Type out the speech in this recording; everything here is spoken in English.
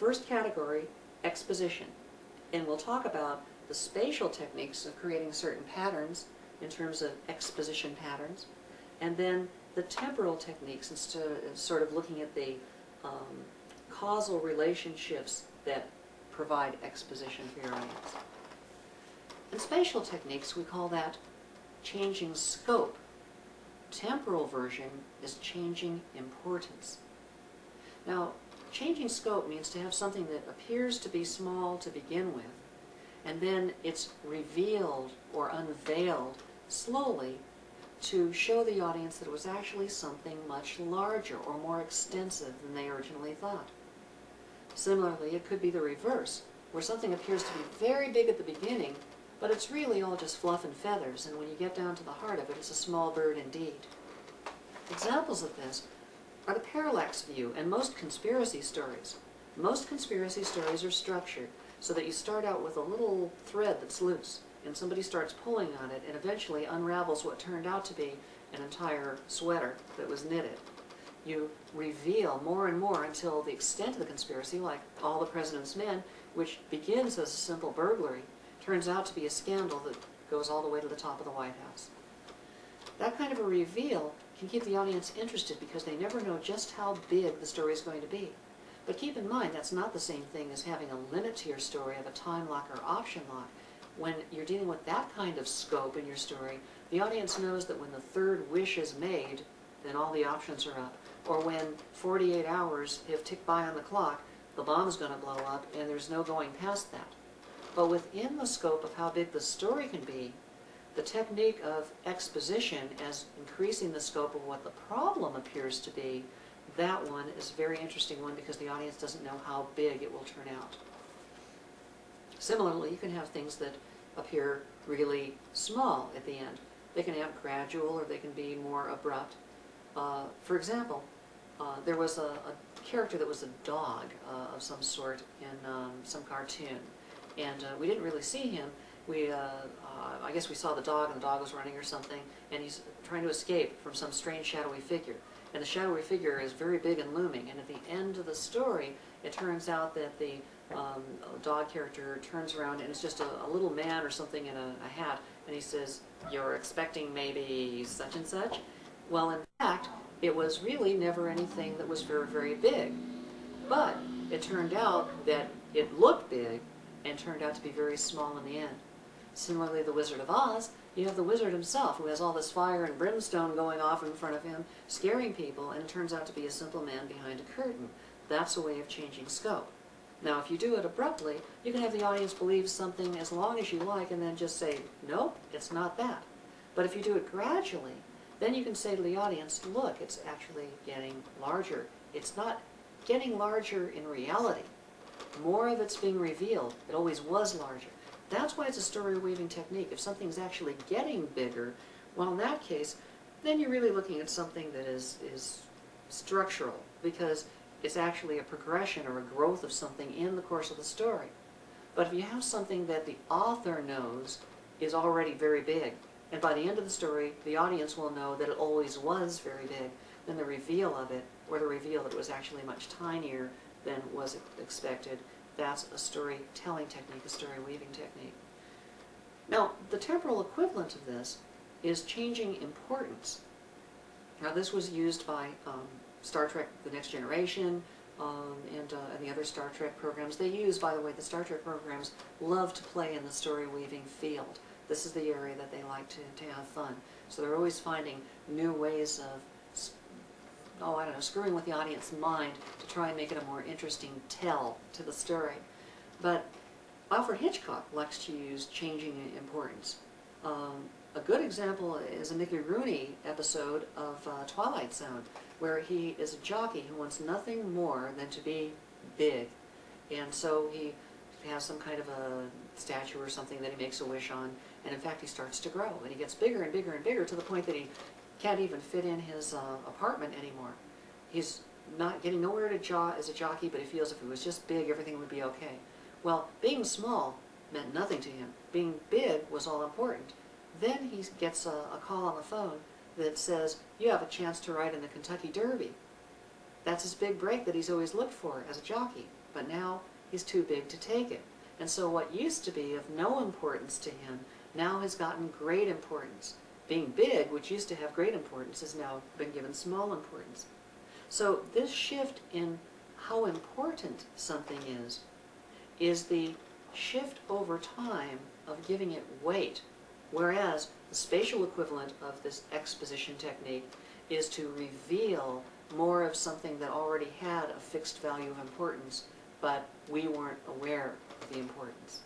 first category, exposition. And we'll talk about the spatial techniques of creating certain patterns in terms of exposition patterns, and then the temporal techniques, instead of sort of looking at the causal relationships that provide exposition for your audience. In spatial techniques, we call that changing scope. Temporal version is changing importance. Now, changing scope means to have something that appears to be small to begin with, and then it's revealed or unveiled slowly to show the audience that it was actually something much larger or more extensive than they originally thought. Similarly, it could be the reverse, where something appears to be very big at the beginning, but it's really all just fluff and feathers, and when you get down to the heart of it, it's a small bird indeed. Examples of this are the parallax view and most conspiracy stories. Most conspiracy stories are structured so that you start out with a little thread that's loose, and somebody starts pulling on it and eventually unravels what turned out to be an entire sweater that was knitted. You reveal more and more until the extent of the conspiracy, like All the President's Men, which begins as a simple burglary, turns out to be a scandal that goes all the way to the top of the White House. That kind of a reveal can keep the audience interested because they never know just how big the story is going to be. But keep in mind, that's not the same thing as having a limit to your story of a time lock or option lock. When you're dealing with that kind of scope in your story, the audience knows that when the third wish is made, then all the options are up. Or when 48 hours have ticked by on the clock, the bomb is going to blow up and there's no going past that. But within the scope of how big the story can be, the technique of exposition as increasing the scope of what the problem appears to be, that one is a very interesting one because the audience doesn't know how big it will turn out. Similarly, you can have things that appear really small at the end. They can have gradual or they can be more abrupt. For example, there was a character that was a dog of some sort in some cartoon. And we didn't really see him. I guess we saw the dog, and the dog was running or something, and he's trying to escape from some strange shadowy figure. And the shadowy figure is very big and looming, and at the end of the story, it turns out that the dog character turns around, and it's just a little man or something in a hat, and he says, "You're expecting maybe such and such?" Well, in fact, it was really never anything that was very, very big. But it turned out that it looked big, and turned out to be very small in the end. Similarly, the Wizard of Oz, you have the wizard himself who has all this fire and brimstone going off in front of him, scaring people, and it turns out to be a simple man behind a curtain. That's a way of changing scope. Now, if you do it abruptly, you can have the audience believe something as long as you like and then just say, nope, it's not that. But if you do it gradually, then you can say to the audience, look, it's actually getting larger. It's not getting larger in reality. More of it's being revealed. It always was larger. That's why it's a story weaving technique. If something's actually getting bigger, well, in that case, then you're really looking at something that is structural, because it's actually a progression or a growth of something in the course of the story. But if you have something that the author knows is already very big, and by the end of the story, the audience will know that it always was very big, then the reveal of it, or the reveal that it was actually much tinier than was expected, that's a storytelling technique, a story weaving technique. Now, the temporal equivalent of this is changing importance. Now, this was used by Star Trek The Next Generation and the other Star Trek programs. They use, by the way, the Star Trek programs love to play in the story weaving field. This is the area that they like to have fun. So they're always finding new ways of screwing with the audience's mind to try and make it a more interesting tell to the story. But Alfred Hitchcock likes to use changing importance. A good example is a Mickey Rooney episode of Twilight Zone, where he is a jockey who wants nothing more than to be big. And so he has some kind of a statue or something that he makes a wish on, and in fact he starts to grow, and he gets bigger and bigger and bigger to the point that he can't even fit in his apartment anymore. He's not getting nowhere as a jockey, but he feels if he was just big, everything would be okay. Well, being small meant nothing to him. Being big was all important. Then he gets a call on the phone that says, you have a chance to ride in the Kentucky Derby. That's his big break that he's always looked for as a jockey. but now he's too big to take it. And so what used to be of no importance to him now has gotten great importance. Being big, which used to have great importance, has now been given small importance. So this shift in how important something is the shift over time of giving it weight, whereas the spatial equivalent of this exposition technique is to reveal more of something that already had a fixed value of importance, but we weren't aware of the importance.